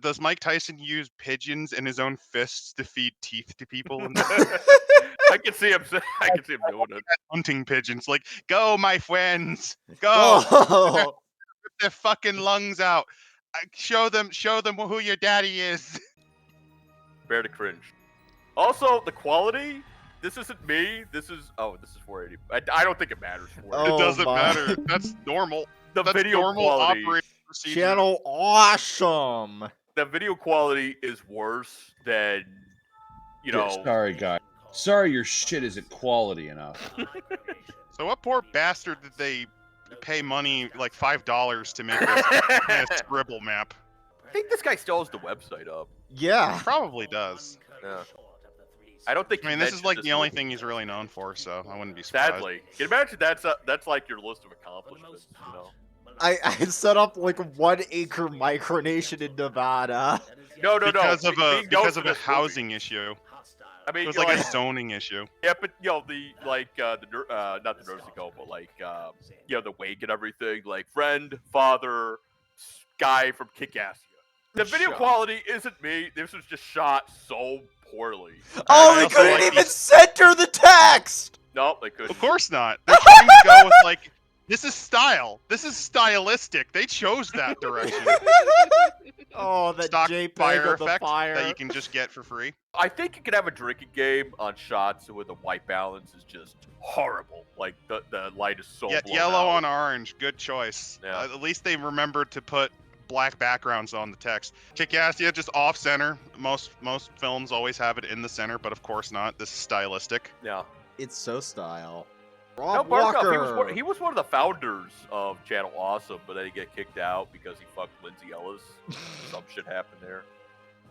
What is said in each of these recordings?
Does Mike Tyson use pigeons in his own fists to feed teeth to people? I can see him. I can see him doing it. Hunting pigeons, like, go, my friends, go! Oh. Rip their fucking lungs out. Show them who your daddy is. Bear to cringe. Also, the quality. This isn't me. This is 480. I don't think it matters. Oh It doesn't my. matter. That's normal. The video normal quality. operating procedure. Channel awesome. The video quality is worse than Sorry, guy. Sorry, your shit isn't quality enough. So what poor bastard did they pay money like $5 to make this scribble map? I think this guy still has the website up. Yeah. Probably does. Yeah. I don't think. I mean, this is like the only thing he's really known for, so I wouldn't be surprised. Sadly, can you imagine that's like your list of accomplishments? I set up like 1 acre micronation in Nevada. No. Because of Being known for a this housing issue. I mean, It was like a zoning issue. Yeah, but not the nursing home, but the wake and everything, like friend, father, guy from Kickassia. The video quality isn't me. This was just shot so poorly. Oh, they couldn't even center the text. No, they couldn't. Of course not. They're trying to go with like, this is style. This is stylistic. They chose that direction. Oh, that Stock JPEG fire of the effect fire. that you can just get for free. I think you could have a drinking game on shots where the white balance is just horrible. Like the light is so blown yellow out. on orange. Good choice. Yeah. At least they remembered to put black backgrounds on the text. Kickassia just off center. Most films always have it in the center, but of course not. This is stylistic. Yeah. It's so style. No, Rob Barkov, Walker. he was one of the founders of Channel Awesome, but then he got kicked out because he fucked Lindsay Ellis. Some shit happened there.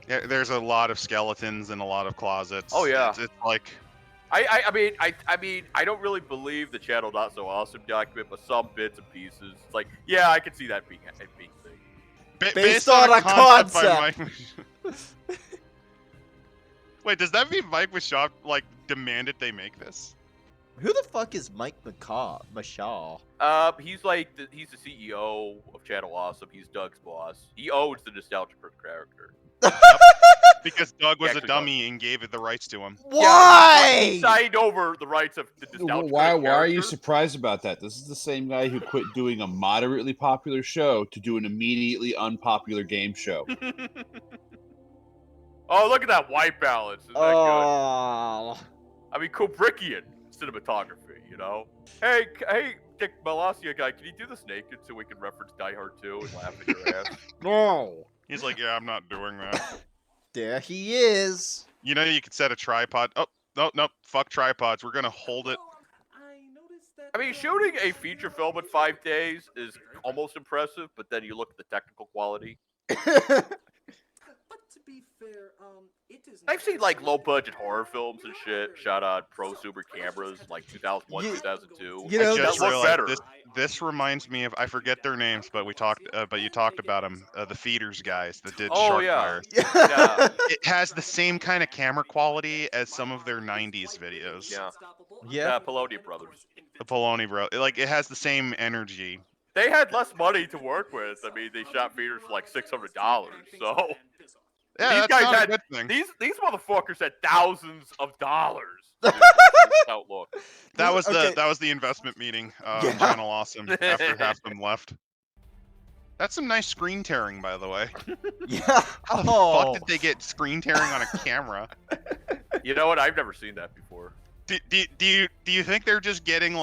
Yeah, there's a lot of skeletons in a lot of closets. Oh, yeah. It's like, I mean, I don't really believe the Channel Not So Awesome document, but some bits and pieces. It's like, yeah, I can see that being thing. Based on a concept. By Mike... Wait, does that mean Mike Mashaw demanded they make this? Who the fuck is Mike Mashaw? He's he's the CEO of Channel Awesome. He's Doug's boss. He owns the nostalgia for the character. Because Doug was a dummy and gave it the rights to him. Why? He signed over the rights of the nostalgia. Why are you surprised about that? This is the same guy who quit doing a moderately popular show to do an immediately unpopular game show. Oh, look at that white balance. Isn't that good? I mean, Kubrickian cinematography, you know? Hey, Dick Malasia guy, can you do this naked so we can reference Die Hard 2 and laugh at your ass? No. He's like, yeah, I'm not doing that. There he is. You know, you could set a tripod. Oh, no, fuck tripods. We're gonna hold it. I mean, shooting a feature film in 5 days is almost impressive, but then you look at the technical quality. But to be fair, it is. I've seen low-budget horror films and shit shot on prosumer cameras like 2001, 2002. You know, I just that look better. realized this reminds me of, I forget their names, but you talked about them, the Feeders guys that did Sharkfire. Yeah. It has the same kind of camera quality as some of their 90s videos. Yeah, Poloni Brothers. The Poloni bro, it has the same energy. They had less money to work with. I mean, they shot feeders for like $600. So Yeah, these that's guys not had a good thing. these motherfuckers had thousands of dollars. Outlook. That was the investment meeting. Channel Awesome after half them left. That's some nice screen tearing, by the way. Yeah. How the fuck did they get screen tearing on a camera? You know what? I've never seen that before. Do you think they're just getting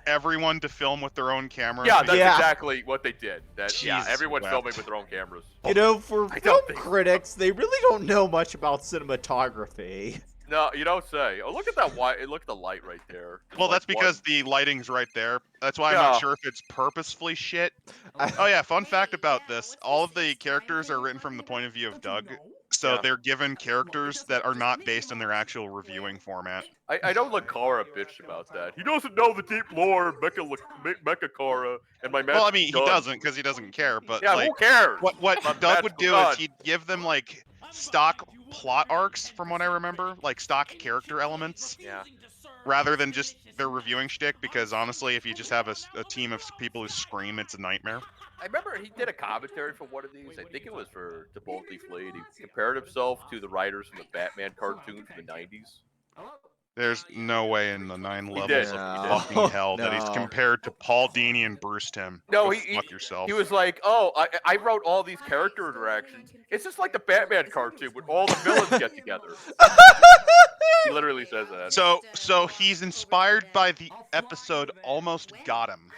everyone to film with their own camera? Yeah, that's exactly what they did. Everyone's wept. filming with their own cameras. You know, for film critics, they really don't know much about cinematography. No, you don't say. Oh, look at that white. Look at the light right there. Well, that's because the lighting's right there. That's why I'm not sure if it's purposefully shit. Oh yeah, fun fact about this. All of the characters are written from the point of view of Doug. So they're given characters that are not based on their actual reviewing format. I don't let Kara bitch about that. He doesn't know the deep lore of Mecha Kara and my magic Well, I mean, he gun. doesn't because he doesn't care. But Yeah, who cares? What My Doug would magical do gun. is he'd give them stock plot arcs, from what I remember, stock character elements. Yeah. Rather than just their reviewing shtick, because honestly, if you just have a team of people who scream, it's a nightmare. I remember he did a commentary for one of these. I think it was for The Boldly Flayed. He compared himself to the writers from the Batman cartoon from the 90s. There's no way in the 9 He levels did. of fucking hell that he's No. compared to Paul Dini and Bruce Timm. No, Go he fuck yourself. was like, oh, I wrote all these character interactions. It's just like the Batman cartoon when all the villains get together. He literally says that. So he's inspired by the episode Almost Got Him.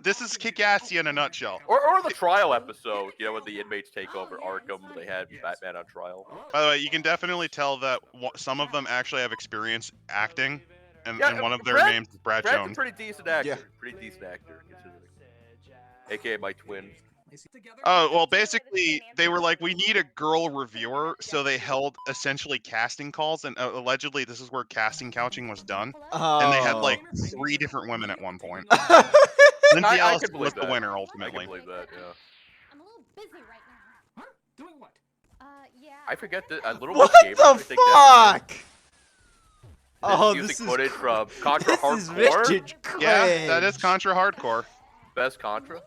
This is Kickassia in a nutshell. Or the trial episode, you know, when the inmates take over Arkham, they had Batman on trial. By the way, you can definitely tell that some of them actually have experience acting, and one of their names is Brad Brad's Jones. a pretty decent actor. Yeah. Pretty decent actor, considering. AKA my twin. Oh, well, basically, they were like, we need a girl reviewer, so they held essentially casting calls, and allegedly this is where casting couching was done, and they had like 3 different women at one point. Lindsay I Allison can was believe the that. winner, I ultimately. can believe that, yeah. I'm a little busy right now. Huh? Doing what? Yeah. I forget that a little What bit. the fuck? Oh, Music this is footage from Contra this is Hardcore. vintage cringe. Yeah, that is Contra Hardcore. Best Contra.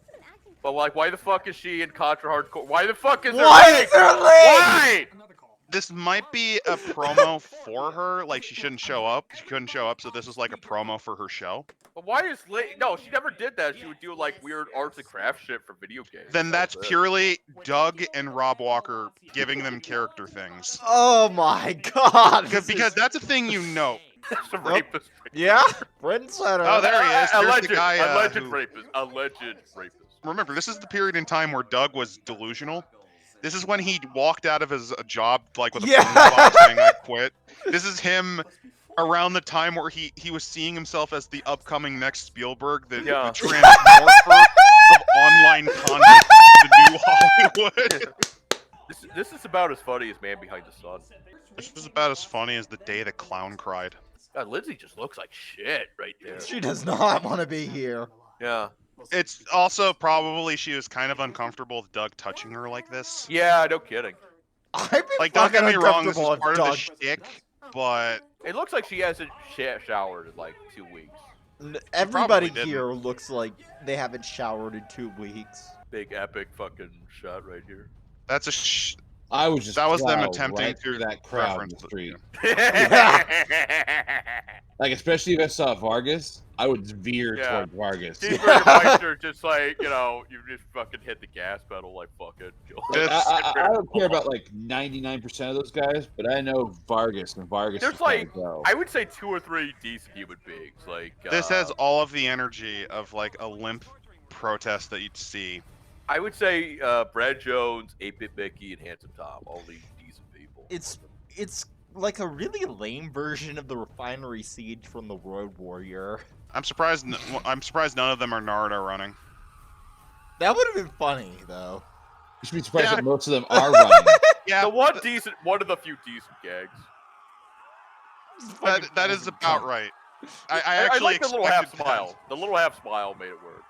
But like, why the fuck is she in Contra Hardcore? Why the fuck is there Why link? is there link? Why? Another call. This might be a promo for her, like she shouldn't show up. She couldn't show up, so this is like a promo for her show. But why is Link? No, she never did that. She would do like weird arts and crafts shit for video games. Then that's was it. purely Doug and Rob Walker giving them character things. Oh my god. Because that's a thing you know. That's a rapist. Yeah, Brent said Oh, there he is. There's Alleged, the guy, alleged who- rapist. Alleged rapist. Remember, this is the period in time where Doug was delusional. This is when he walked out of his job like with a Yeah. phone box saying I quit. This is him around the time where he was seeing himself as the upcoming Next Spielberg, the transmorpher of online content to the new Hollywood. This is about as funny as Man Behind the Sun. This is about as funny as the day the clown cried. God, Lindsay just looks like shit right there. She does not want to be here. Yeah. It's also probably she was kind of uncomfortable with Doug touching her like this. Yeah, no kidding. I'd be Like, don't fucking get me wrong, this is uncomfortable if part of the Doug. shtick, but It looks like she hasn't showered in like 2 weeks. Everybody didn't. here looks like they haven't showered in 2 weeks. Big epic fucking shot right here. that's a I was just That was them plowed attempting right through to that crowd in reference the the- street. Yeah. Like, especially if I saw Vargas, I would veer Yeah. toward Vargas. Cheeseburger just like, you know, you just fucking hit the gas pedal like fuck it. Like, I don't care about like 99% of those guys, but I know Vargas, and Vargas There's is gotta like- go. I would say 2 or 3 decent human beings. Like this has all of the energy of like a limp protest that you'd see. I would say Brad Jones, 8-Bit Mickey, and Handsome Tom, only decent people. It's like a really lame version of the Refinery Siege from the Road Warrior. I'm surprised none of them are Naruto running. That would have been funny though. You should be surprised Yeah. that most of them are running. Yeah, The one of the few decent gags. that is about right. I I actually like the little half expected that. smile. The little half smile made it work.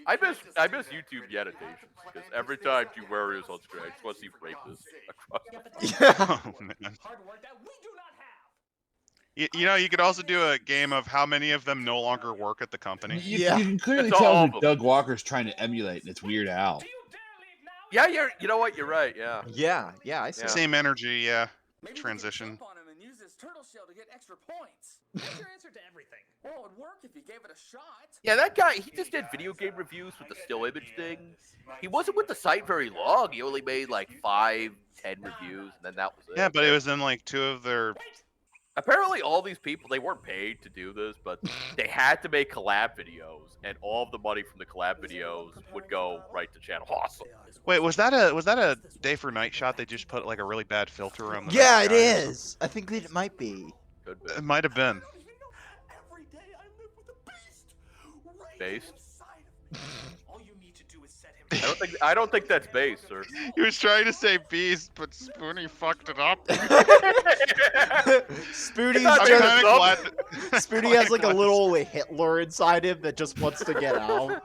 I miss YouTube annotations because every time you Warriors on screen, I just want to see rapists across. Yeah. Oh, man. Hardware that we do not have. You know, you could also do a game of how many of them no longer work at the company. Yeah. You can clearly It's all tell of who them. Doug Walker's trying to emulate, and it's Weird Al. Do you dare leave now? Yeah, you know what? You're right. Yeah. Yeah, I see. Yeah. Same energy, yeah. Maybe we could Transition. jump on him and use his turtle shell to get extra points. What's your answer to everything? Well, it would work if you gave it a shot. Yeah, that guy, he just did video game reviews with the still image thing. He wasn't with the site very long. He only made like 5, 10 reviews, and then that was it. Yeah, but it was in like 2 of their. Apparently, all these people, they weren't paid to do this, but they had to make collab videos, and all of the money from the collab videos would go right to channel. Awesome. Wait, was that a day for night shot? They just put like a really bad filter around the. Yeah, night it sky or something? is. I think that it might be. Good bit. It might have been. Every day I live with a beast. Right Based? inside of me. All you need to do is set him. I don't think that's base, sir. He was trying to say beast, but Spoonie fucked it up. Spoody's not I'm just- kind of glad. Spoody has like a little Hitler inside him that just wants to get out.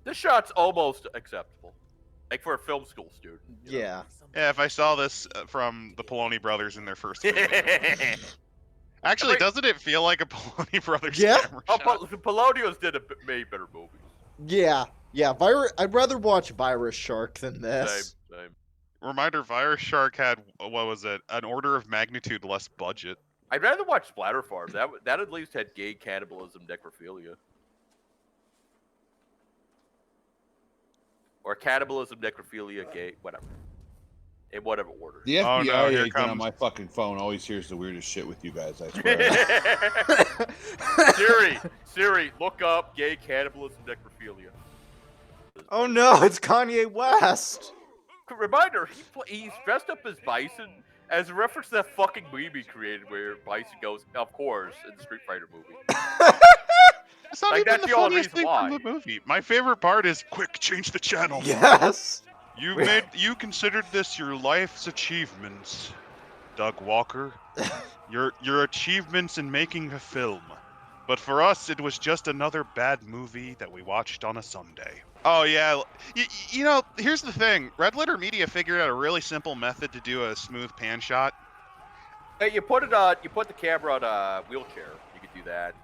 This shot's almost acceptable. Like for a film school student. Yeah. Yeah, if I saw this from the Poloni brothers in their first movie. Actually, doesn't it feel like a Poloni brothers Yeah. camera Oh, shot? Polonius did made better movies. Yeah. Yeah, I'd rather watch Virus Shark than this. Same. Reminder: Virus Shark had what was it? An order of magnitude less budget. I'd rather watch Splatter Farm. That at least had gay cannibalism, necrophilia. Or cannibalism, necrophilia, gay, whatever. In whatever order. The Oh, FBI no, here agent on comes- my fucking phone always hears the weirdest shit with you guys, I swear. Siri, look up gay cannibalism, necrophilia. Oh no, it's Kanye West. Reminder, he's dressed up as Bison as a reference to that fucking meme he created where Bison goes, of course, in the Street Fighter movie. It's not Like, even that's the the only funniest reason thing why. from the movie. My favorite part is, quick, change the channel. Yes. You considered this your life's achievements, Doug Walker. Your achievements in making a film. But for us, it was just another bad movie that we watched on a Sunday. Oh yeah, you know, here's the thing. Red Letter Media figured out a really simple method to do a smooth pan shot. Hey, you put the camera on a wheelchair. You could do that.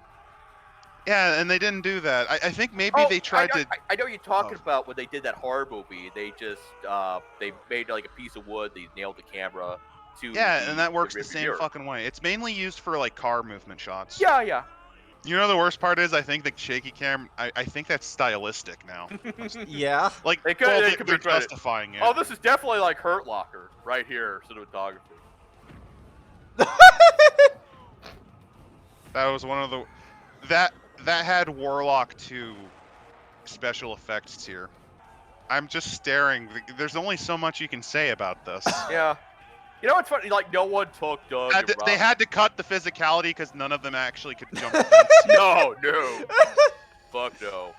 Yeah, and they didn't do that. I think maybe Oh, they tried to. I know you're talking Oh. about when they did that horror movie. They just they made like a piece of wood. They nailed the camera to. Yeah, and that works the rearview same mirror. fucking way. It's mainly used for like car movement shots. Yeah. You know the worst part is I think the shaky cam. I think that's stylistic now. Yeah. Like They could- well, they they, could they're be credit. justifying it. Oh, this is definitely like Hurt Locker right here, cinematography. That was one of the that had Warlock 2 special effects here. I'm just staring. There's only so much you can say about this. Yeah. You know what's funny? Like no one took Doug. and They Rob- had to cut the physicality because none of them actually could jump the fence. No. Fuck no.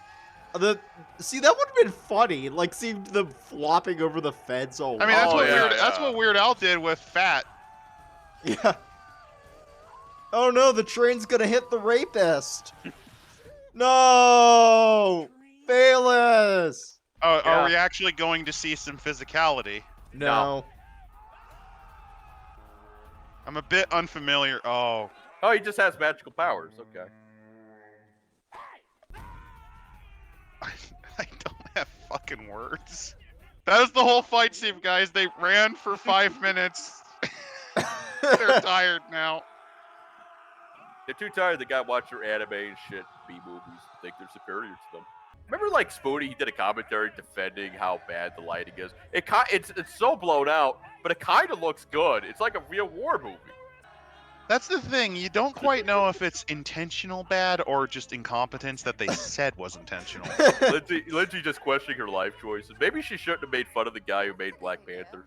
See, that would have been funny. Like, seeing them flopping over the fence all I mean, that's Oh, what yeah, that's yeah. what Weird Al did with Fat. Yeah. Oh no, the train's gonna hit the rapist. No! Bayless! Oh, Yeah. are we actually going to see some physicality? No. I'm a bit unfamiliar. Oh, Oh, he just has magical powers. Okay. I don't have fucking words. That was the whole fight scene, guys. They ran for 5 minutes. They're tired now. They're too tired. They got to watch their anime and shit, B movies, think they're superior to them. Remember, like Spoony, he did a commentary defending how bad the lighting is. It's so blown out, but it kind of looks good. It's like a real war movie. That's the thing. You don't quite know if it's intentional bad or just incompetence that they said was intentional. Lindsay just questioning her life choices. Maybe she shouldn't have made fun of the guy who made Black Panther.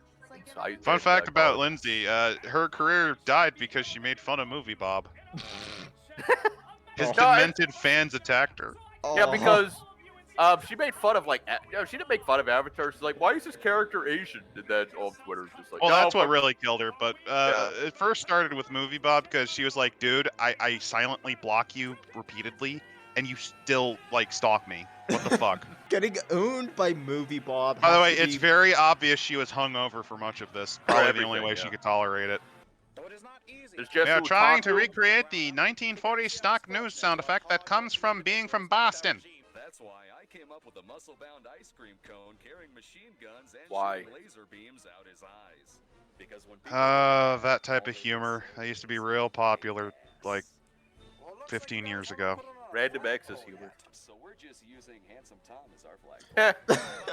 Fun fact about Lindsay: her career died because she made fun of Movie Bob. His Oh. demented fans attacked her. Yeah, Oh. because she made fun of she didn't make fun of Avatar. She's like, why is this character Asian? And then on Twitter, just like, Well, no, that's what fuck- really killed her. But it first started with Movie Bob because she was like, "Dude, I silently block you repeatedly, and you still like stalk me. What the fuck?" Getting owned by Movie Bob. By the has way, to it's be- very obvious she was hungover for much of this. Probably the only everything, way yeah. she could tolerate it. There's just We are trying to Lukaku. recreate the 1940s stock news sound effect that comes from being from Boston. That's why I came up with a muscle-bound ice cream cone carrying machine guns and Why? shooting laser beams out his eyes. Because when That type of humor. That used to be real popular, like 15 years ago. Random access humor. So we're just using Handsome Tom as our flag.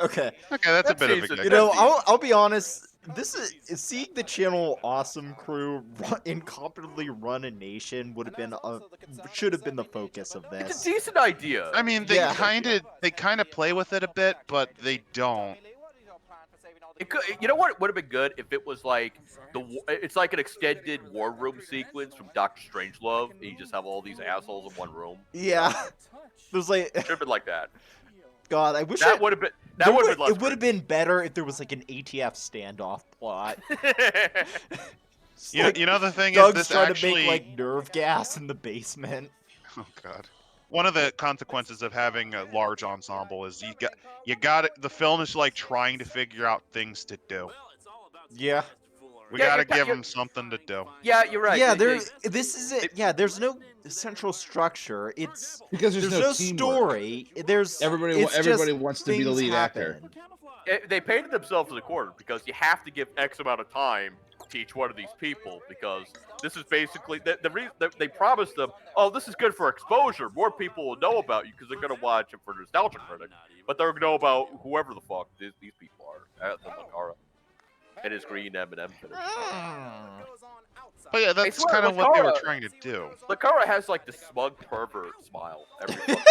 Okay. Okay, that's a That's bit of a decent. gig. You know, That's I'll be honest. This is seeing the channel Awesome Crew incompetently run a nation would have been should have been the focus of It's a this. decent idea. I mean, they Yeah. kind of play with it a bit, but they don't. It could, you know what would have been good if it was like it's like an extended war room sequence from Doctor Strangelove. And you just have all these assholes in one room. Yeah. There's like, Should have been like that. God, I wish That would have been. That would have been less. it would have been better if there was like an ATF standoff plot. It's You, like you know the thing Doug's is, this trying actually. to make like nerve gas in the basement. Oh God. One of the consequences of having a large ensemble is you got it. The film is like trying to figure out things to do. Yeah. We Yeah, gotta you're- give you're- them something to do. Yeah, you're right. Yeah, They- this is it. Yeah, there's no central structure. It's Because there's no teamwork. story. There's Everybody it's everybody just wants to be the things lead actor. happen. they painted themselves in the corner because you have to give X amount of time to each one of these people because this is basically they promised them, oh, this is good for exposure. More people will know about you because they're gonna watch it for nostalgia critic, but they're gonna know about whoever the fuck these people are. The Lucara and his green M&M finish. But yeah, that's swear, kind of what they were Lucara- trying to do. Lucara has like the smug pervert smile. Every fucking time.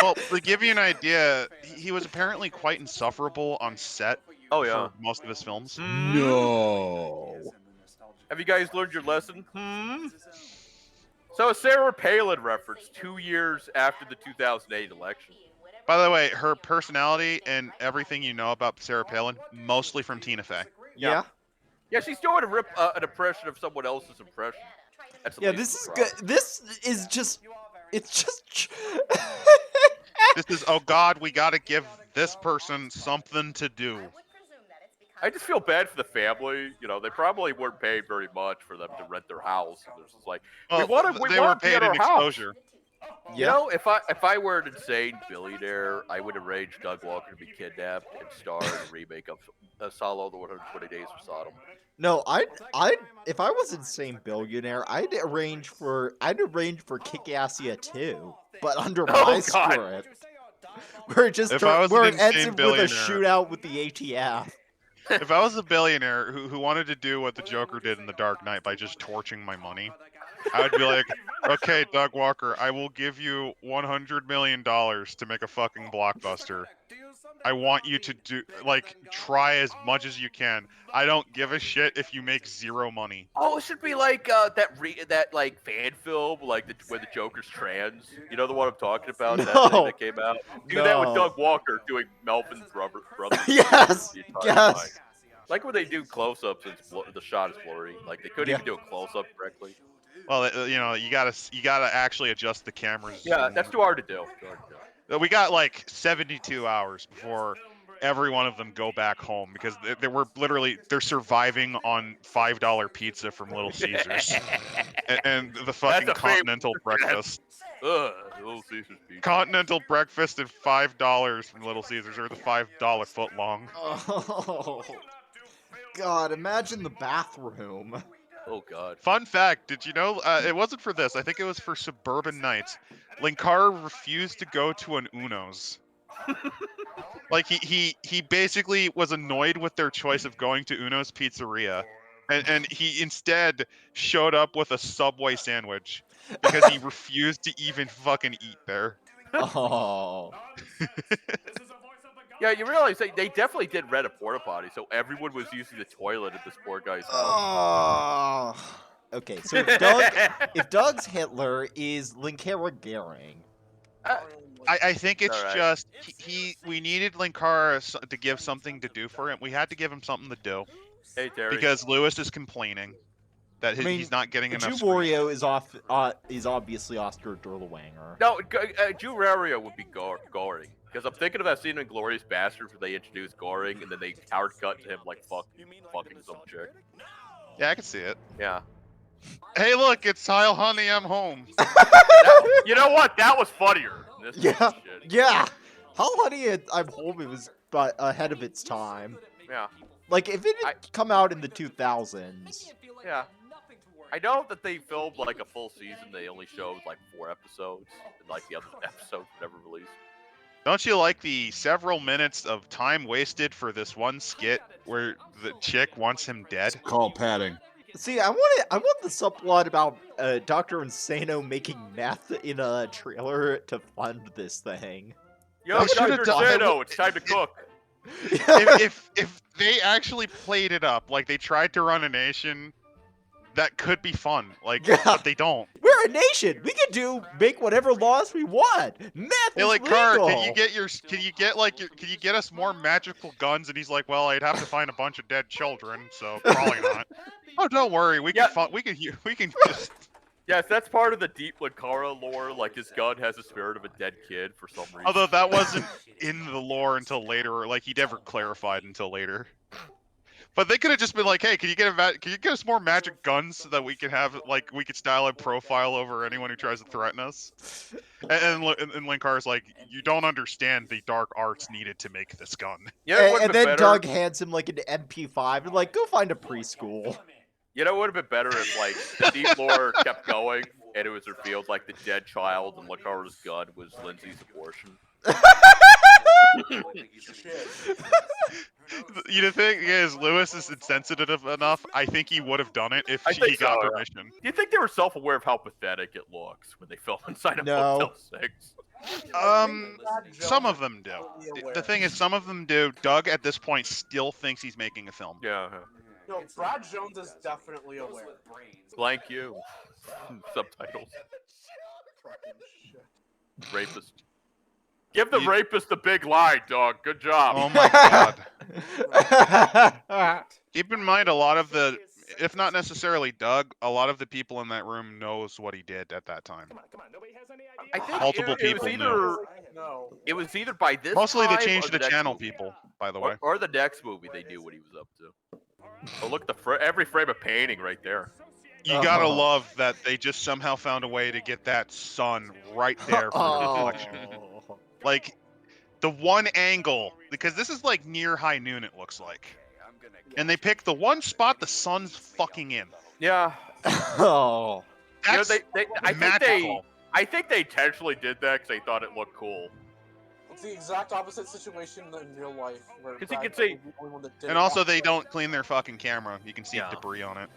Well, to give you an idea, he was apparently quite insufferable on set Oh yeah. for most of his films. No. Have you guys learned your lesson? So a Sarah Palin reference 2 years after the 2008 election. By the way, her personality and everything you know about Sarah Palin, mostly from Tina Fey. Yeah. Yeah, she's doing an impression of someone else's impression. That's the Yeah, least this of is the good. This is just. It's just. This is, oh god, we gotta give this person something to do. I just feel bad for the family. You know, they probably weren't paid very much for them to rent their house. And they're just like, Well, we they were want to be paid at our in house. exposure. You know, if I were an insane billionaire, I would arrange Doug Walker to be kidnapped and star in a remake of Solo: The 120 Days of Sodom. No, if I was insane billionaire, I'd arrange for Kickassia too, but under Oh, my God. script. Where it just If I was where an it ends insane with a billionaire- shootout with the ATF. If I was a billionaire who wanted to do what the Joker did in The Dark Knight by just torching my money, I would be like, okay, Doug Walker, I will give you $100 million to make a fucking blockbuster. I want you to try as much as you can. I don't give a shit if you make zero money. Oh, it should be like that like fan film, like where the Joker's trans. You know the one I'm talking about? That thing No. that came out. Do that with No. Doug Walker doing Melvin's brother. Yes, the entire yes. time. Like when they do close-ups, the shot is blurry. Like they couldn't Yeah. even do a close-up correctly. Well, you gotta actually adjust the camera's Yeah, zoom. that's too hard to do. We got like 72 hours before every one of them go back home because they're surviving on $5 pizza from Little Caesars and the fucking That's a favorite. continental breakfast. Ugh, Little Caesars pizza. Continental breakfast at $5 from Little Caesars, or the $5 foot long. Oh, God! Imagine the bathroom. Oh God. Fun fact: did you know it wasn't for this? I think it was for Suburban Nights. Linkara refused to go to an Uno's. Like he basically was annoyed with their choice of going to Uno's Pizzeria, and he instead showed up with a Subway sandwich because he refused to even fucking eat there. Oh. Yeah, you realize they definitely did rent a porta potty, so everyone was using the toilet at this poor guy's house. Oh. Okay, so if Doug's Hitler is Linkara Gehring. I think it's Alright. just we needed Linkara to give something to do for him. We had to give him something to do Hey Terry. because Lewis is complaining that I mean, he's not getting enough. screen. Juborio is obviously Oscar Durlawanger. No, Jurario would be Goring. Because I'm thinking of that scene in Glorious Bastards where they introduced Goring and then they hard cut to him like fucking some chick. Yeah, I can see it. Yeah. Hey, look, it's Heil Honey, I'm home. You know what? That was funnier. This Yeah. shit. Yeah. How Honey I'm Home, it was ahead of its time. Yeah. Like, if it had come out in the 2000s. Yeah. I know that they filmed like a full season. They only showed like 4 episodes, and like the other episodes were never released. Don't you like the several minutes of time wasted for this one skit where the chick wants him dead? Call padding. See, I want the subplot about Dr. Insano making meth in a trailer to fund this thing. Yo, They should've Dr. done- Zeno, it's time to cook. if they actually played it up, like they tried to run a nation, that could be fun. Like, Yeah. but they don't. We're a nation. We can make whatever laws we want. Meth Hey, is like, legal. Car, can you get us more magical guns? And he's like, well, I'd have to find a bunch of dead children, so probably not. Oh, don't worry, we can just. Yes, that's part of the deep Linkara lore. Like his gun has the spirit of a dead kid for some reason. Although that wasn't in the lore until later, or like he never clarified until later. But they could have just been like, "Hey, can you get us more magic guns so that we can have we could style and profile over anyone who tries to threaten us?" And Linkar's like, "You don't understand the dark arts needed to make this gun." Yeah, it would have And been then better. Doug hands him like an MP5 and like, go find a preschool. You know, it would have been better if like the deep lore kept going and it was revealed like the dead child and Lakara's gun was Lindsay's abortion. The thing is, Lewis is insensitive enough. I think he would have done it if I he think got so, yeah. permission. Do you think they were self-aware of how pathetic it looks when they film inside of No. Motel 6? Some of them do. The thing is, some of them do. Doug, at this point, still thinks he's making a film. Yeah. No, Brad Jones is definitely aware. Blank you. Subtitles. Rapist. Give the rapist the big lie, dog. Good job. Oh my god. Keep in mind, a lot of the, if not necessarily Doug, a lot of the people in that room knows what he did at that time. I think Multiple people it was either by this Mostly they time changed or the next channel movie. people, by the way. Or the next movie, they knew what he was up to. Oh, look, every frame of painting right there. You gotta love that they just somehow found a way to get that sun right there for the reflection. Like, the one angle, because this is like near high noon, it looks like. And they picked the one spot the sun's fucking in. Yeah. Oh. That's magical. I think they intentionally did that because they thought it looked cool. It's the exact opposite situation in real life. Because you can see, and also they don't clean their fucking camera. You can see debris on it.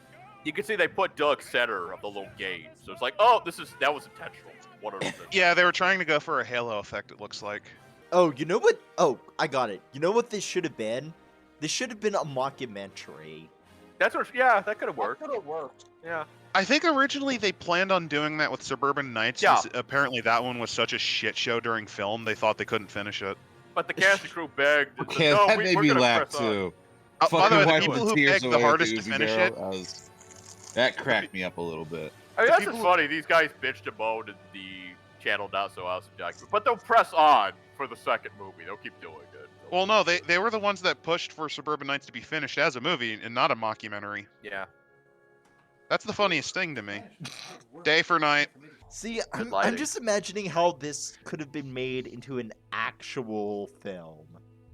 You can see they put Doug center of the little gate, so it's like, oh, that was intentional. Yeah, they were trying to go for a halo effect. It looks like. Oh, you know what? Oh, I got it. You know what this should have been? This should have been a mockumentary. That's what. Yeah, that could have worked. That could have worked. Yeah. I think originally they planned on doing that with Suburban Nights. Yeah. Apparently that one was such a shit show during film, they thought they couldn't finish it. But the cast and crew begged. Okay, no, that made me laugh too. By the way, the people who begged the hardest to finish it. That cracked me up a little bit. I mean, that's just funny. These guys bitched and moaned in the channel Not So Awesome document, but they'll press on for the second movie. They'll keep doing it. Well, no, they were the ones that pushed for Suburban Nights to be finished as a movie and not a mockumentary. Yeah. That's the funniest thing to me. Day for night. See, I'm just imagining how this could have been made into an actual film.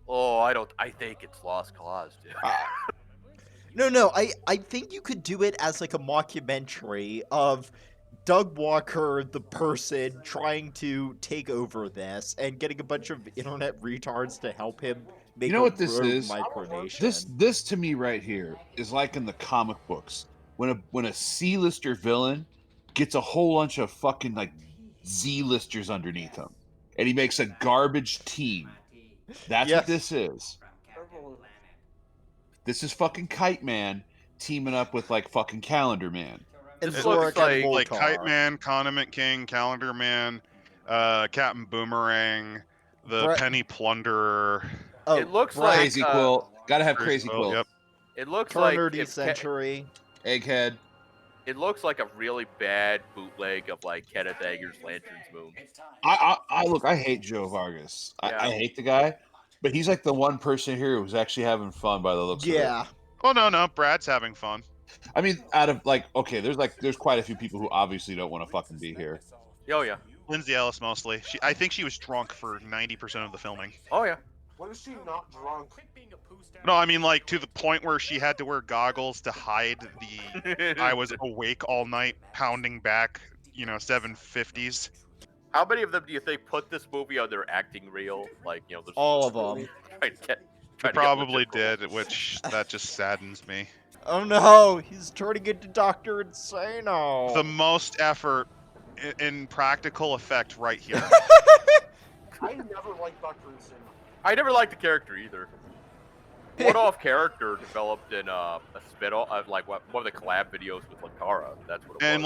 Oh, I think it's lost cause, dude. No, I think you could do it as like a mockumentary of Doug Walker, the person, trying to take over this and getting a bunch of internet retards to help him make you know what this is? micronation. This to me right here is like in the comic books when a C-lister villain gets a whole bunch of fucking like Z-listers underneath him, and he makes a garbage team. That's what this is. This is fucking Kite Man teaming up with like fucking Calendar Man. It looks like Kite Man, Condiment King, Calendar Man, Captain Boomerang, the Penny Plunderer. Oh, it looks like Crazy Quilt. Gotta have Crazy Quilt. Yep. It looks Turner like Century. Egghead. It looks like a really bad bootleg of like Kenneth Eggers' Lantern's Moon. I look. I hate Joe Vargas. I hate the guy, but he's like the one person here who's actually having fun by the looks of it. Yeah. Oh no, Brad's having fun. I mean, out of like, okay, there's quite a few people who obviously don't want to fucking be here. Oh yeah. Lindsay Ellis mostly. I think she was drunk for 90% of the filming. Oh yeah. What is she not drunk? No, I mean like to the point where she had to wear goggles to hide the I was awake all night pounding back, 750s. How many of them do you think put this movie on their acting reel? Like, all of them. They probably did, which that just saddens me. Oh no, he's turning into Dr. Insano. The most effort in practical effect right here. I never liked Dr. Insano. I never liked the character either. One-off character developed in a spin-off of like one of the collab videos with Linkara. That's what it was. And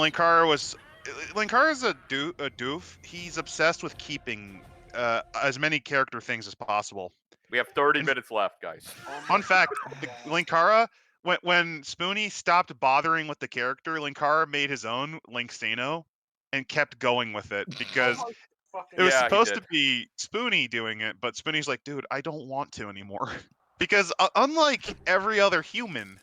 Linkara's a doof. He's obsessed with keeping as many character things as possible. We have 30 minutes left, guys. Fun fact, Linkara, when Spoonie stopped bothering with the character, Linkara made his own Linksano and kept going with it because it was supposed to be Spoonie doing it, but Spoonie's like, dude, I don't want to anymore. Because unlike every other human,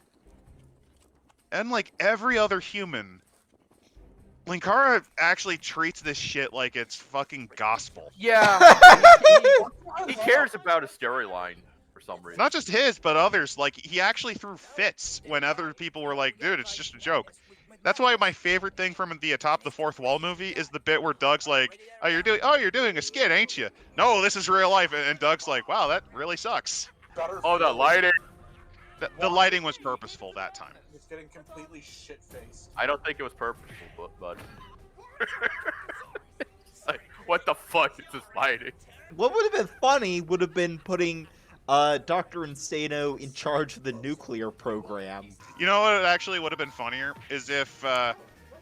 Linkara actually treats this shit like it's fucking gospel. Yeah, he cares about his storyline for some reason. Not just his, but others. Like, he actually threw fits when other people were like, dude, it's just a joke. That's why my favorite thing from the Atop the Fourth Wall movie is the bit where Doug's like, you're doing a skit, ain't you? No, this is real life. And Doug's like, wow, that really sucks. Oh, the lighting. The lighting was purposeful that time. It's getting completely shit-faced. I don't think it was purposeful, but it's like, what the fuck is this lighting? What would have been funny would have been putting Dr. Insano in charge of the nuclear program. You know what actually would have been funnier is if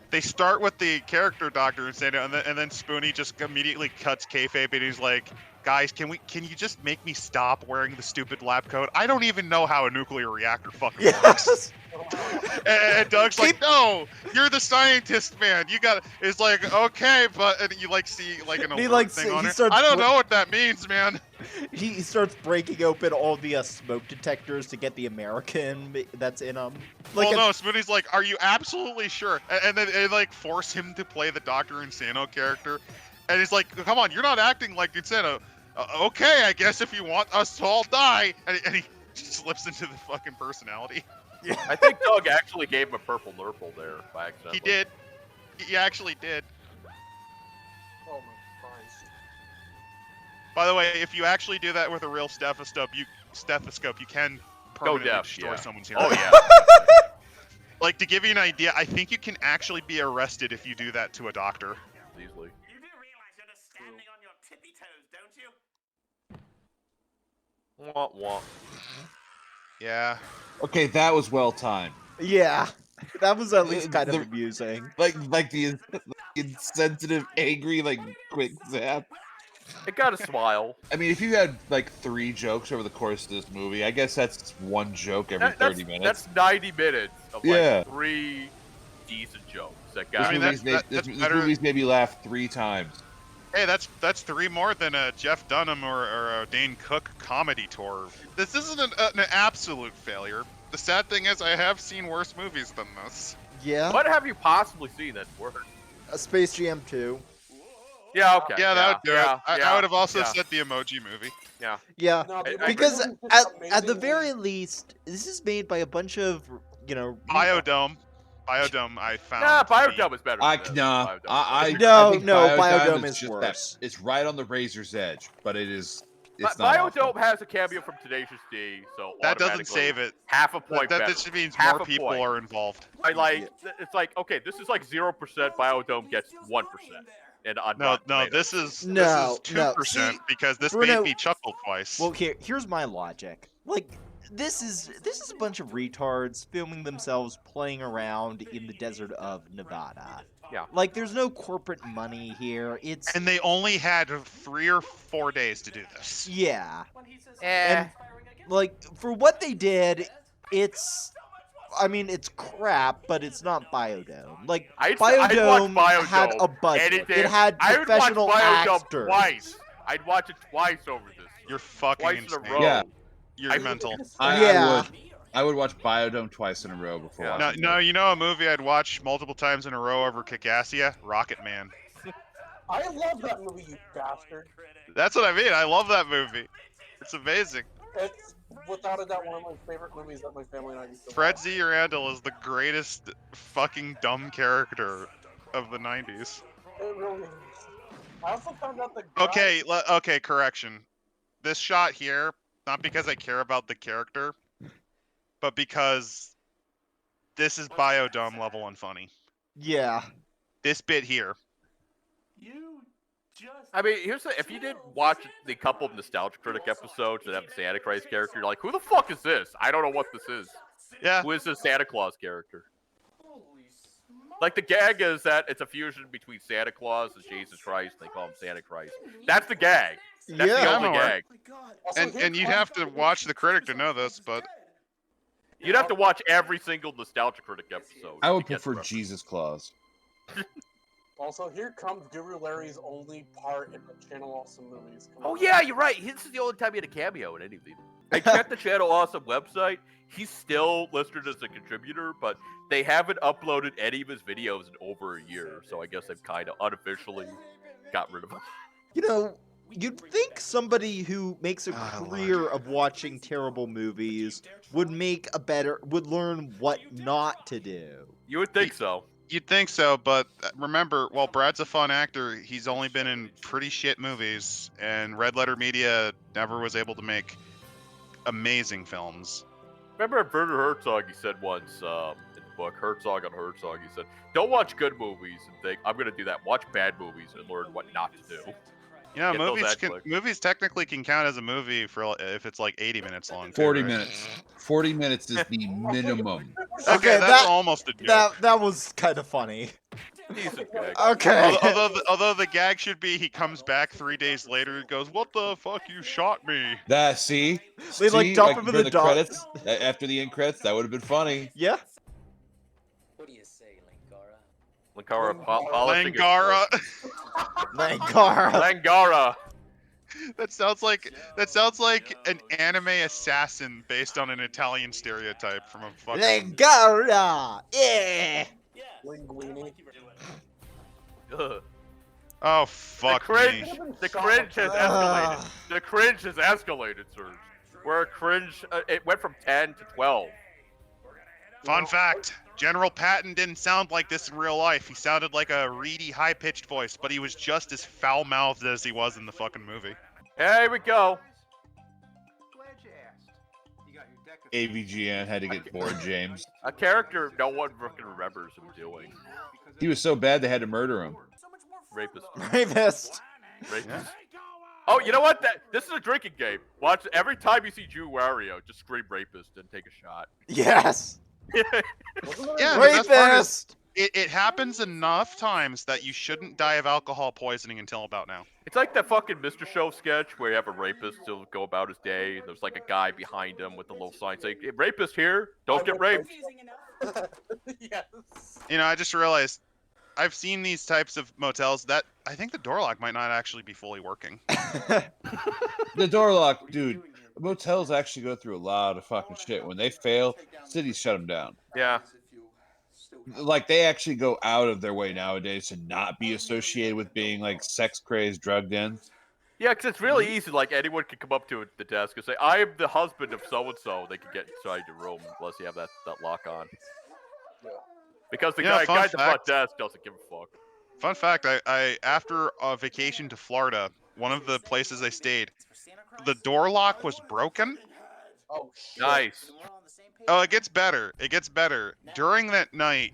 they start with the character Dr. Insano and then Spoonie just immediately cuts kayfabe and he's like, guys, can you just make me stop wearing the stupid lab coat? I don't even know how a nuclear reactor fucking works. And Doug's like, no, you're the scientist, man. You got it's like, okay, but and you like see like an alert thing on it. I don't know what that means, man. He starts breaking open all the smoke detectors to get the American that's in them. Like no, Spoonie's like, are you absolutely sure? And then they like force him to play the Dr. Insano character. And he's like, come on, you're not acting like Insano. Okay, I guess if you want us to all die. And he slips into the fucking personality. Yeah. I think Doug actually gave him a purple nurple there by accident. He did. He actually did. Oh my Christ. By the way, if you actually do that with a real stethoscope, you can permanently destroy someone's hearing. Oh yeah. Like, to give you an idea, I think you can actually be arrested if you do that to a doctor. Easily. You do realize you're just standing on your tippy toes, don't you? Wah, wah. Yeah. Okay, that was well timed. Yeah, that was at least kind of amusing. Like the insensitive, angry, like quick zap. It got a smile. I mean, if you had like 3 jokes over the course of this movie, I guess that's 1 joke every 30 minutes. That's 90 minutes of like Yeah. 3 decent jokes that This got. this movie's made me laugh 3 times. Hey, that's 3 more than a Jeff Dunham or a Dane Cook comedy tour. This isn't an absolute failure. The sad thing is, I have seen worse movies than this. Yeah. What have you possibly seen that's worse? Space Jam 2. Yeah, okay. Yeah, that would do yeah, it. I would have also said the Emoji Movie. Yeah. Yeah, No, the because Emoji Movie is at the amazingly- very least, this is made by a bunch of, Biodome, I found. Nah, to be- Biodome is better. I than no, Biodome. I No, think no, Biodome Biodome is just worse. It's right on the razor's edge, but it's not awful. Biodome has a cameo from Tenacious D, so That doesn't automatically save it. half a point That better. just means Half more a people point. are involved. I like. It's like, okay, this is like 0%. Biodome gets 1%. And on No, Rotten Tomatoes. this is No, 2% see, because this Bruno- baby chuckled twice. Well, here's my logic. Like, this is a bunch of retards filming themselves playing around in the desert of Nevada. Yeah. Like, there's no corporate money here. It's And they only had 3 or 4 days to do this. yeah. Eh. And like for what they did, it's crap, but it's not Biodome. Like I'd watch Biodome had a Biodome budget. any day. It had I would watch professional Biodome actors. twice. I'd watch it twice over this. You're fucking Twice in insane. a row. Yeah. You're mental. Yeah. I would watch Biodome twice in a row before. Yeah. watching No, it. you know a movie I'd watch multiple times in a row over Kickassia? Rocket Man. I love that movie, you bastard. That's what I mean. I love that movie. It's amazing. It's without a doubt one of my favorite movies that my family and I used to Fred watch. Z. Urandel is the greatest fucking dumb character of the 90s. It really is. I also found out the guy... Okay, correction. This shot here, not because I care about the character, but because this is Biodome level unfunny. Yeah. This bit here. I mean, here's the, if you did watch the couple of Nostalgia Critic episodes that have the Santa Claus character, you're like, who the fuck is this? I don't know what this is. Yeah. Who is this Santa Claus character? Like, the gag is that it's a fusion between Santa Claus and Jesus Christ. They call him Santa Christ. That's the gag. That's Yeah. the only I'm aware. gag. Also, And here you'd comes have to watch the critic to know this, but You'd have to watch every single Nostalgia Critic episode. I would to get the prefer reference. Jesus Claus. Also, here comes Guru Larry's only part in the Channel Awesome movies. Come Oh, on. yeah, you're right. This is the only time he had a cameo in any of these. I checked the Channel Awesome website. He's still listed as a contributor, but they haven't uploaded any of his videos in over a year. So I guess they've kind of unofficially got rid of him. You know, you'd think somebody who makes a career of watching terrible movies would learn what not to do. You would think so. You'd think so, but remember, while Brad's a fun actor, he's only been in pretty shit movies, and Red Letter Media never was able to make amazing films. Remember Werner Herzog, he said once in the book, Herzog on Herzog, he said, don't watch good movies and think, I'm going to do that. Watch bad movies and learn what not to do. You know, Get those movies technically can count as a movie for if it's like 80 minutes long. 40 right? minutes. 40 minutes is the minimum. Okay, that's almost a joke. That was kind of funny. Decent gag. Okay. Although the gag should be he comes back 3 days later and goes, "What the fuck, you shot me?" See? They like dump him in the credits after the end credits. That would have been funny. Yeah. What do you say, Langara? Langara. Langara. That sounds like an anime assassin based on an Italian stereotype from a fucking. Langara. Yeah. Linguini. Ugh. Oh fuck The cringe has escalated. The cringe has escalated, Serge. Where cringe, it went from 10 to 12. Fun fact: General Patton didn't sound like this in real life. He sounded like a reedy, high-pitched voice, but he was just as foul-mouthed as he was in the fucking movie. Here we go. AVGN had to get bored, James. A character no one fucking remembers him doing. He was so bad they had to murder him. Rapist. Rapist. Oh, you know what? This is a drinking game. Watch every time you see Jew Wario, just scream rapist and take a shot. Yes. Yeah, the best part is, Rapist. it happens enough times that you shouldn't die of alcohol poisoning until about now. It's like that fucking Mr. Show sketch where you have a rapist who'll go about his day, and there's like a guy behind him with a little sign saying, hey, rapist here, don't get raped. Yes. You know, I just realized I've seen these types of motels that I think the door lock might not actually be fully working. The door lock, dude. Motels actually go through a lot of fucking shit. When they fail, cities shut them down. Yeah. Like, they actually go out of their way nowadays to not be associated with being, like, sex-crazed, drugged in. Yeah, because it's really easy. Like, anyone can come up to the desk and say, I am the husband of so-and-so. They can get inside your room unless you have that lock on. Because the guy at the front desk doesn't give a fuck. Fun fact, I after a vacation to Florida, one of the places I stayed, the door lock was broken. Oh, shit. Nice. Oh, it gets better. It gets better. During that night,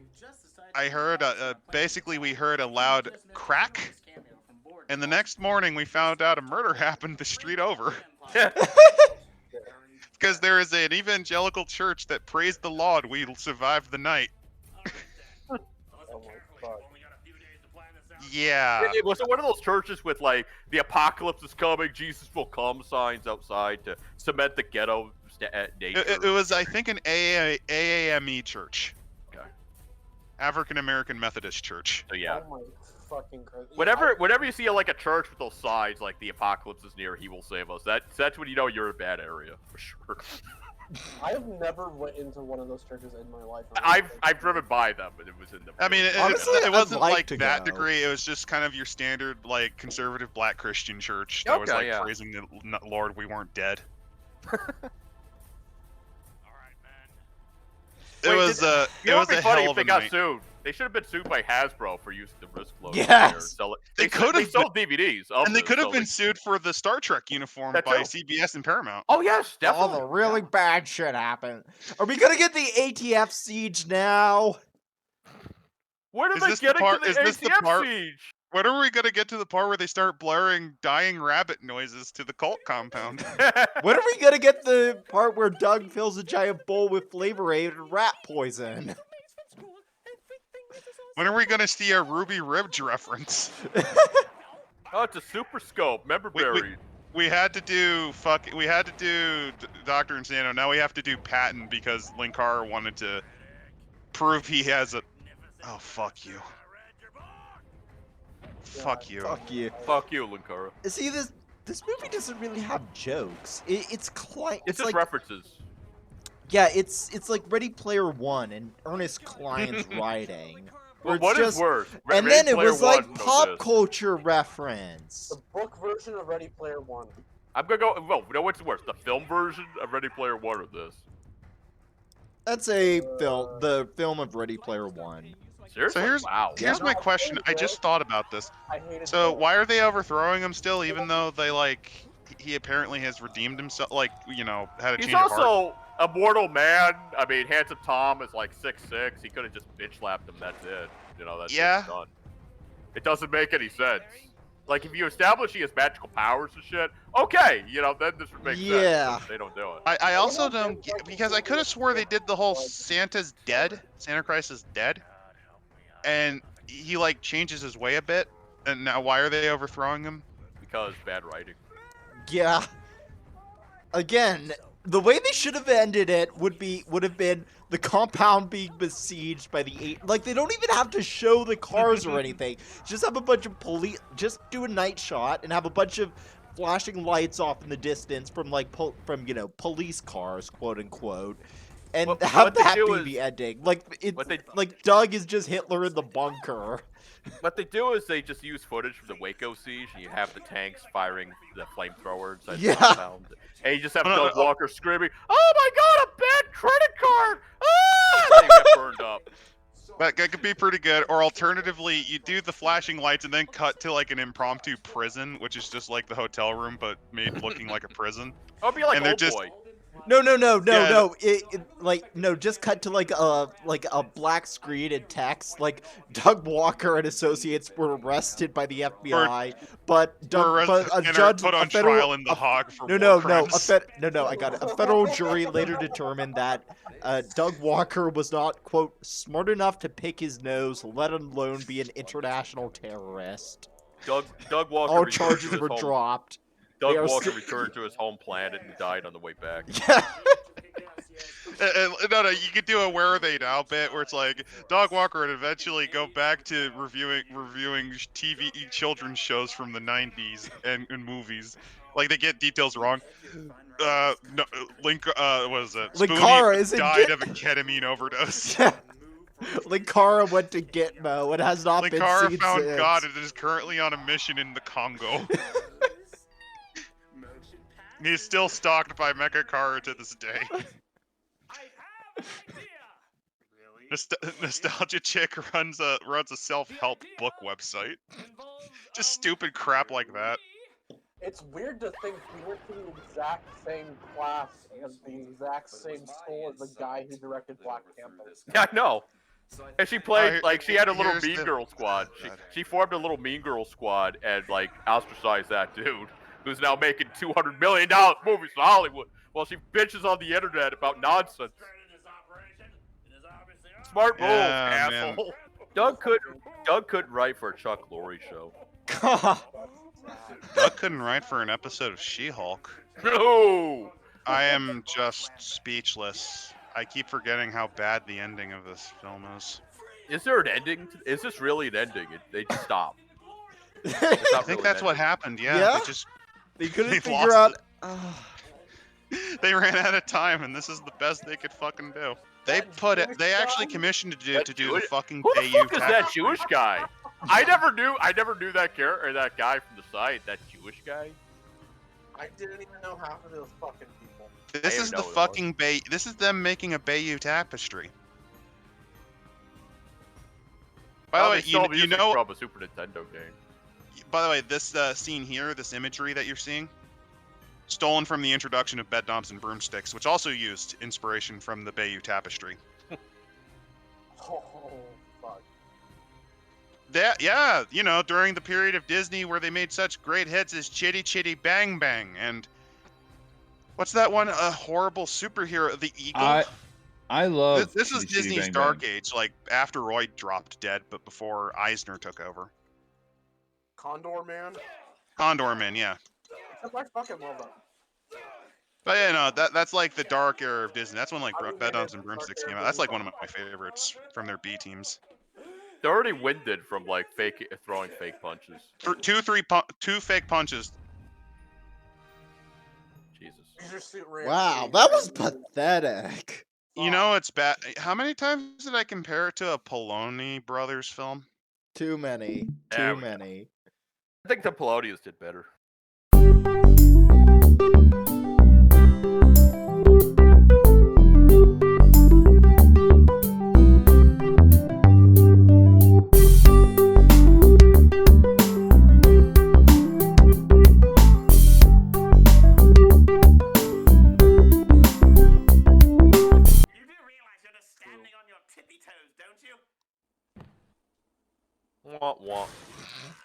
I heard, basically we heard a loud crack, and the next morning we found out a murder happened the street over. Because there is an evangelical church that praised the Lord we survived the night. Oh my fuck. Yeah. Was it one of those churches with, like, the apocalypse is coming, Jesus will come signs outside to cement the ghetto nature? It was, I think, an AAME church. Okay. African American Methodist Church. So, yeah. Oh my fucking Christ. Whenever you see, like, a church with those signs, like, the apocalypse is near, he will save us, that's when you know you're in a bad area, for sure. I have never went into one of those churches in my life. I've driven by them, but it was in the. I mean, Honestly, it wasn't I'd like like to that go. degree. It was just kind of your standard, like, conservative black Christian church that was, like, praising the Lord we weren't dead. It was a funny hell if of they a got night. sued. They should have been sued by Hasbro for using the risk logo. Yes! They could They have sold DVDs. And they could have been sued for the Star Trek uniform That by too. CBS and Paramount. Oh yes, All definitely. the really bad shit happened. Are we gonna get the ATF siege now? When are Is they this the getting part- to is the this the ATF part- siege? When are we gonna get to the part where they start blaring dying rabbit noises to the cult compound? When are we gonna get the part where Doug fills a giant bowl with flavor-aid rat poison? When are we gonna see a Ruby Ridge reference? Oh, it's a super scope. Member We- buried. We had to do Dr. Insano. Now we have to do Patton because Linkar wanted to prove he has a. Oh, fuck you. Fuck you. Fuck you. Fuck you, Linkara. See, this this movie doesn't really have jokes. It's It's just like references. yeah, it's like Ready Player One and Ernest Cline's writing. Well, Where what it's is just, worse? and Ready then it Player was like One or pop this? culture reference. The book version of Ready Player One. I'm gonna go. Well, you know what's worse? The film version of Ready Player One or this? That's a film. The film of Ready Player One. Seriously? So here's Wow. here's my No, question. I just thought about this. I hated So both. why are they overthrowing him still, even though they like he apparently has redeemed himself, like had a He's change of heart? also a mortal man. I mean, Handsome Tom is like 6'6". He could have just bitch slapped him. That's it. That's Yeah. it, done. It doesn't make any sense. Like, if you establish he has magical powers and shit, okay, then this would make sense. But they don't do it. I also don't get, because I could have swore they did the whole Santa's dead, Santa Christ is dead, and he like changes his way a bit, and now why are they overthrowing him? Because bad writing. Yeah. Again, the way they should have ended it would have been the compound being besieged by the eight. Like, they don't even have to show the cars or anything. Just have a bunch of police. Just do a night shot and have a bunch of flashing lights off in the distance from police cars, quote unquote, and have that be the ending. Like Doug is just Hitler in the bunker. What they do is they just use footage from the Waco siege, and you have the tanks firing the flamethrowers inside the compound. And you just have Doug Walker screaming, "Oh my god, a bad credit card! Ah!" And they get burned up. That could be pretty good. Or alternatively, you do the flashing lights and then cut to like an impromptu prison, which is just like the hotel room but made looking like a prison. Oh, it'd be like And they're Old just- Boy. No. Yeah. Just cut to like a black screen and text. Like, Doug Walker and associates were arrested by the FBI, but a judge put on trial in the Hague for war no, crimes. I got it. A federal jury later determined that Doug Walker was not, quote, smart enough to pick his nose, let alone be an international terrorist. Doug Walker. All returned charges to his were home- dropped. Doug Walker returned to his home planet and died on the way back. Yeah. No, you could do a "Where Are They Now" bit where it's like Dog Walker would eventually go back to reviewing TV children's shows from the '90s and movies. Like, they get details wrong. No, was it? Linkara died of a ketamine overdose. Linkara went to Gitmo and has not been Linkara seen found since. God and is currently on a mission in the Congo. He's still stalked by Mechakara to this day. Nostalgia Chick runs a self-help book website. Just stupid crap like that. It's weird to think we went to the exact same class and the exact same school as the guy who directed Black Panther. Yeah, I know. And she played, she had a little here's Mean the- Girl squad. She formed a little Mean Girl squad and, ostracized that dude, who's now making $200 million movies in Hollywood, while she bitches on the internet about nonsense. Smart move, Yeah, man. asshole. Doug couldn't write for a Chuck Lorre show. Doug couldn't write for an episode of She-Hulk. No! I am just speechless. I keep forgetting how bad the ending of this film is. Is there an ending? Is this really an ending? They just stop. I think that's what happened. Yeah, Yeah? they They couldn't they figure lost out. They ran out of time, and this is the best they could fucking do. They actually commissioned to do the Jewish- fucking Who the Bayou fuck is that Tapestry. Jewish guy? I never knew that character or that guy from the site. That Jewish guy. I didn't even know half of those fucking people. This is the fucking Bay. This is them making a Bayou Tapestry. By the way, you know, from a Super Nintendo game. by the way, this scene here, this imagery that you're seeing, stolen from the introduction of bed knobs and broomsticks, which also used inspiration from the Bayou Tapestry. Oh, fuck. Yeah, during the period of Disney where they made such great hits as Chitty Chitty Bang Bang and what's that one? A horrible superhero, the Eagle. I love This is Chitty Chitty Disney's Bang dark Bang. age, like after Roy dropped dead, but before Eisner took over. Condor Man? Condor Man, yeah. Except I fucking love that. But yeah, no, that's like the dark era of Disney. That's when like Bed Knobs and Broomsticks came out. That's like one of my favorites from their B teams. They're already winded from throwing fake punches. Two fake punches. Leisure Suit Ranch. Wow, that was pathetic. You know it's bad. How many times did I compare it to a Poloni Brothers film? Too many. There Too we go. many. I think the Pelodius did better. You do realize you're just standing on your tippy toes, don't you? Wah, wah.